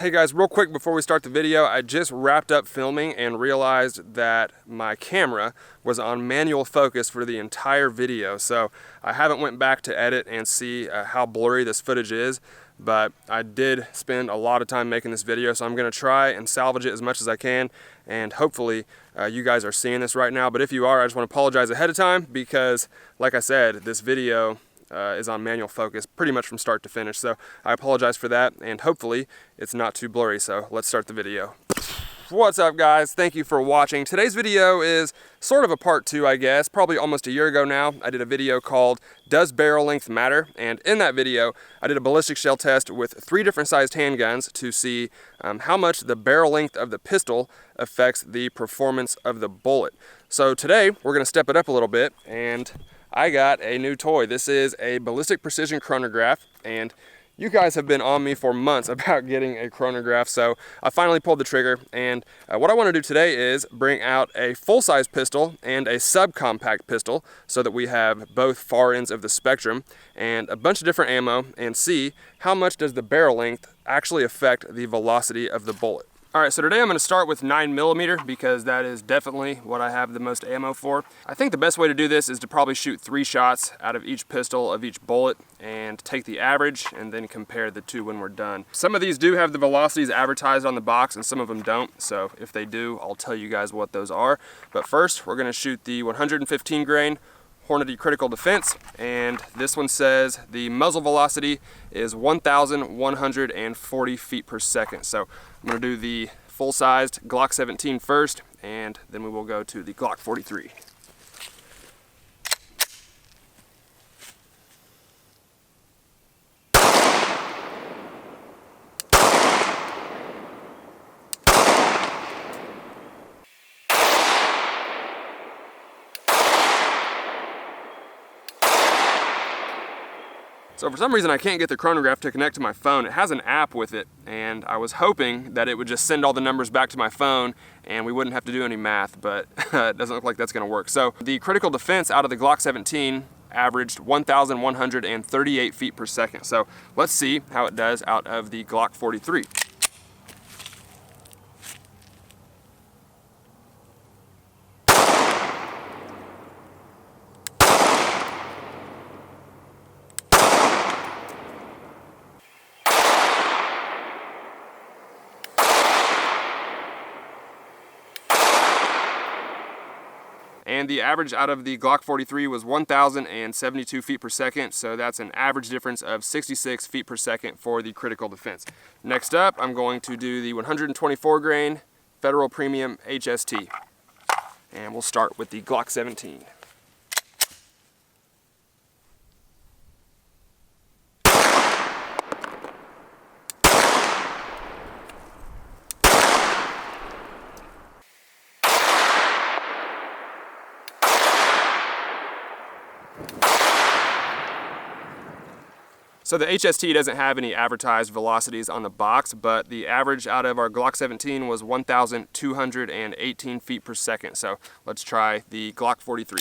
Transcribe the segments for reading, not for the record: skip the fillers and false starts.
Hey guys, real quick before we start the video, I just wrapped up filming and realized that my camera was on manual focus for the entire video. So I haven't went back to edit and see how blurry this footage is, but I did spend a lot of time making this video, so I'm going to try and salvage it as much as I can, and hopefully you guys are seeing this right now. But if you are, I just want to apologize ahead of time because, like I said, this video is on manual focus pretty much from start to finish. So I apologize for that, and hopefully it's not too blurry. So let's start the video. What's up guys? Thank you for watching. Today's video is sort of a part 2, I guess. Probably almost a year ago now, I did a video called Does Barrel Length Matter? And in that video, I did a ballistic shell test with 3 different sized handguns to see how much the barrel length of the pistol affects the performance of the bullet. So today, we're gonna step it up a little bit, and I got a new toy. This is a ballistic precision chronograph, and you guys have been on me for months about getting a chronograph, so I finally pulled the trigger. And what I want to do today is bring out a full-size pistol and a subcompact pistol so that we have both far ends of the spectrum and a bunch of different ammo, and see how much does the barrel length actually affect the velocity of the bullet. Alright, so today I'm going to start with 9mm because that is definitely what I have the most ammo for. I think the best way to do this is to probably shoot 3 shots out of each pistol of each bullet and take the average and then compare the two when we're done. Some of these do have the velocities advertised on the box and some of them don't, so if they do, I'll tell you guys what those are. But first, we're going to shoot the 115 grain Hornady Critical Defense, and this one says the muzzle velocity is 1,140 feet per second. So I'm going to do the full-sized Glock 17 first, and then we will go to the Glock 43. So for some reason I can't get the chronograph to connect to my phone. It has an app with it, and I was hoping that it would just send all the numbers back to my phone and we wouldn't have to do any math, but it doesn't look like that's going to work. So the critical defense out of the Glock 17 averaged 1,138 feet per second. So let's see how it does out of the Glock 43. And the average out of the Glock 43 was 1,072 feet per second, so that's an average difference of 66 feet per second for the critical defense. Next up, I'm going to do the 124 grain Federal Premium HST. And we'll start with the Glock 17. So the HST doesn't have any advertised velocities on the box, but the average out of our Glock 17 was 1,218 feet per second. So let's try the Glock 43.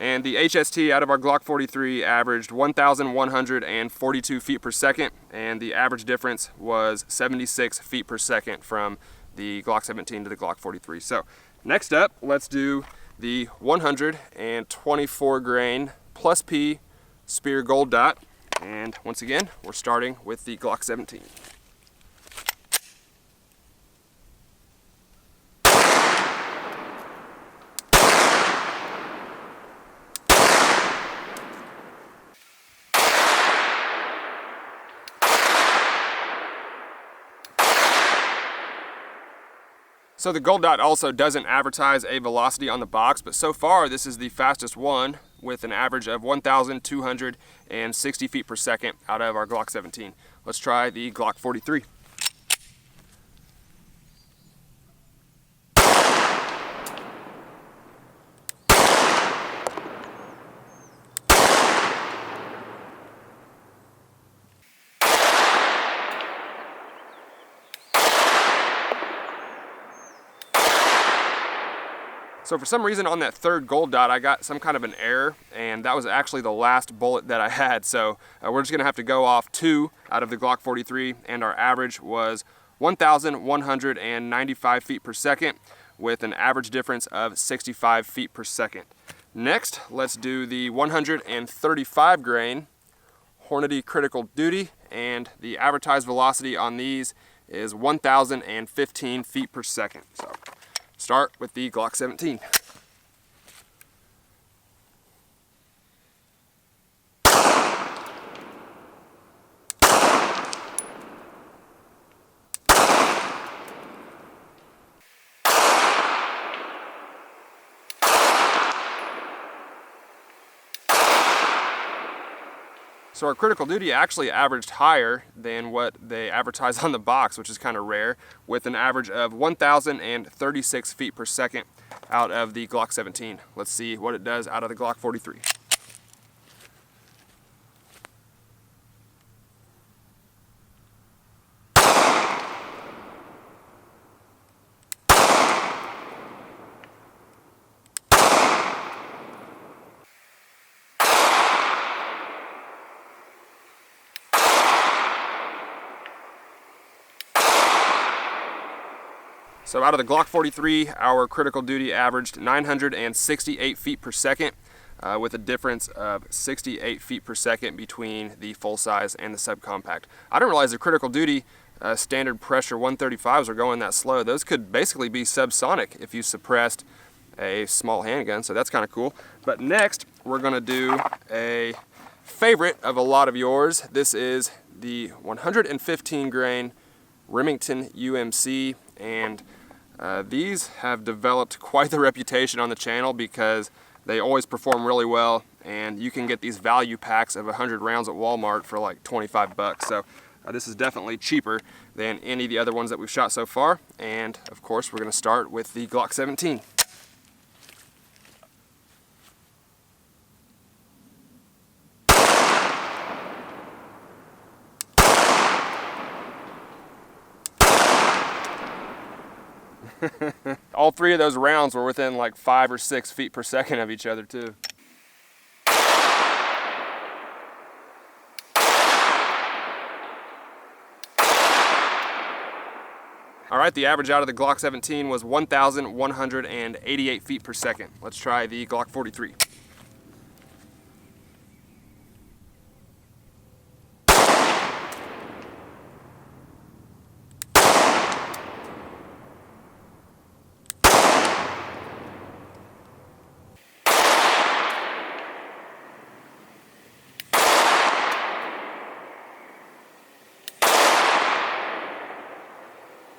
And the HST out of our Glock 43 averaged 1,142 feet per second, and the average difference was 76 feet per second from the Glock 17 to the Glock 43. So next up, let's do the 124 grain plus P Spear Gold Dot. And once again, we're starting with the Glock 17. So the Gold Dot also doesn't advertise a velocity on the box, but so far this is the fastest one with an average of 1,260 feet per second out of our Glock 17. Let's try the Glock 43. So for some reason on that third gold dot, I got some kind of an error, and that was actually the last bullet that I had. So we're just gonna have to go off 2 out of the Glock 43, and our average was 1,195 feet per second with an average difference of 65 feet per second. Next, let's do the 135 grain Hornady critical duty, and the advertised velocity on these is 1,015 feet per second. So start with the Glock 17. So our critical duty actually averaged higher than what they advertise on the box, which is kind of rare, with an average of 1,036 feet per second out of the Glock 17. Let's see what it does out of the Glock 43. So out of the Glock 43, our critical duty averaged 968 feet per second with a difference of 68 feet per second between the full size and the subcompact. I didn't realize the critical duty standard pressure 135s are going that slow. Those could basically be subsonic if you suppressed a small handgun, so that's kind of cool. But next, we're gonna do a favorite of a lot of yours. This is the 115 grain Remington UMC, and these have developed quite the reputation on the channel because they always perform really well, and you can get these value packs of 100 rounds at Walmart for like 25 bucks. So this is definitely cheaper than any of the other ones that we've shot so far. And of course, we're going to start with the Glock 17. All 3 of those rounds were within like 5 or 6 feet per second of each other too. All right, the average out of the Glock 17 was 1,188 feet per second. Let's try the Glock 43.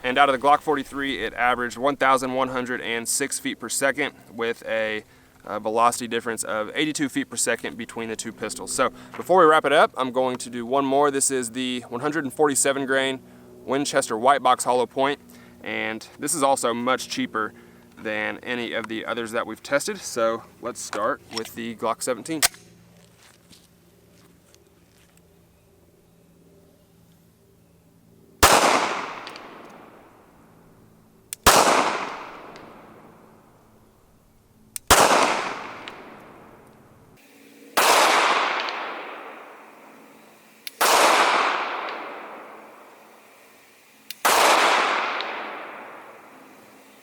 And out of the Glock 43, it averaged 1,106 feet per second with a velocity difference of 82 feet per second between the 2 pistols. So before we wrap it up, I'm going to do one more. This is the 147 grain Winchester white box hollow point, and this is also much cheaper than any of the others that we've tested. So let's start with the Glock 17.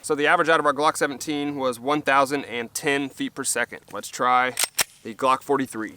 So the average out of our Glock 17 was 1,010 feet per second. Let's try the Glock 43.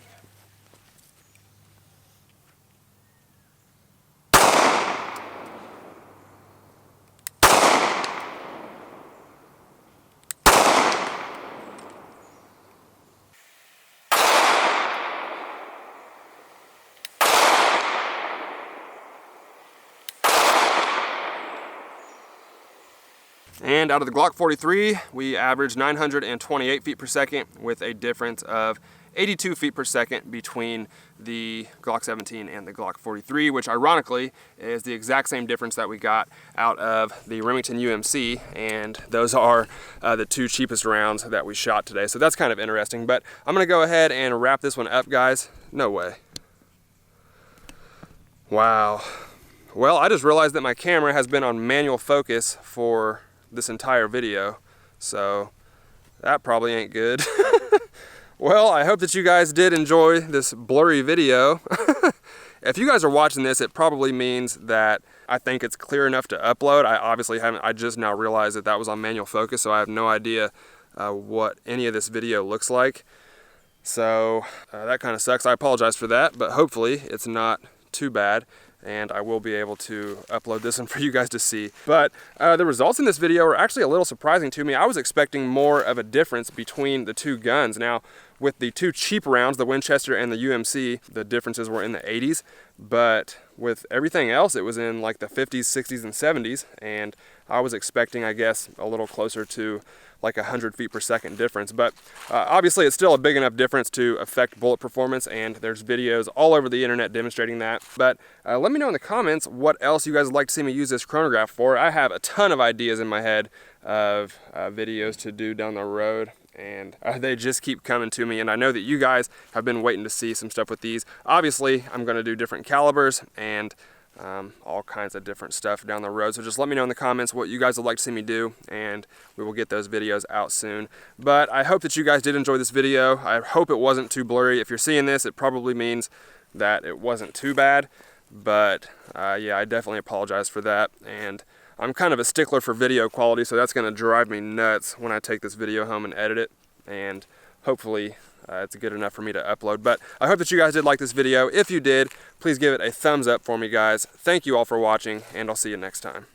And out of the Glock 43, we averaged 928 feet per second with a difference of 82 feet per second between the Glock 17 and the Glock 43, which ironically is the exact same difference that we got out of the Remington UMC, and those are the 2 cheapest rounds that we shot today. So that's kind of interesting, but I'm gonna go ahead and wrap this one up, guys. No way. Wow. Well, I just realized that my camera has been on manual focus for this entire video, so That probably ain't good. Well, I hope that you guys did enjoy this blurry video. If you guys are watching this, it probably means that I think it's clear enough to upload. I obviously haven't, I just now realized that that was on manual focus, so I have no idea what any of this video looks like. So that kind of sucks. I apologize for that, but hopefully it's not too bad, and I will be able to upload this one for you guys to see. But the results in this video are actually a little surprising to me. I was expecting more of a difference between the two guns. Now, with the two cheap rounds, the Winchester and the UMC, the differences were in the 80s, but with everything else, it was in like the 50s, 60s, and 70s, and I was expecting, I guess, a little closer to like 100 feet per second difference. But obviously it's still a big enough difference to affect bullet performance, and there's videos all over the internet demonstrating that. But let me know in the comments what else you guys would like to see me use this chronograph for. I have a ton of ideas in my head of videos to do down the road, and they just keep coming to me, and I know that you guys have been waiting to see some stuff with these. Obviously, I'm going to do different calibers and all kinds of different stuff down the road, so just let me know in the comments what you guys would like to see me do, and we will get those videos out soon. But I hope that you guys did enjoy this video. I hope it wasn't too blurry. If you're seeing this, it probably means that it wasn't too bad, but yeah, I definitely apologize for that, and I'm kind of a stickler for video quality, so that's going to drive me nuts when I take this video home and edit it, and hopefully it's good enough for me to upload. But I hope that you guys did like this video. If you did, please give it a thumbs up for me, guys. Thank you all for watching, and I'll see you next time.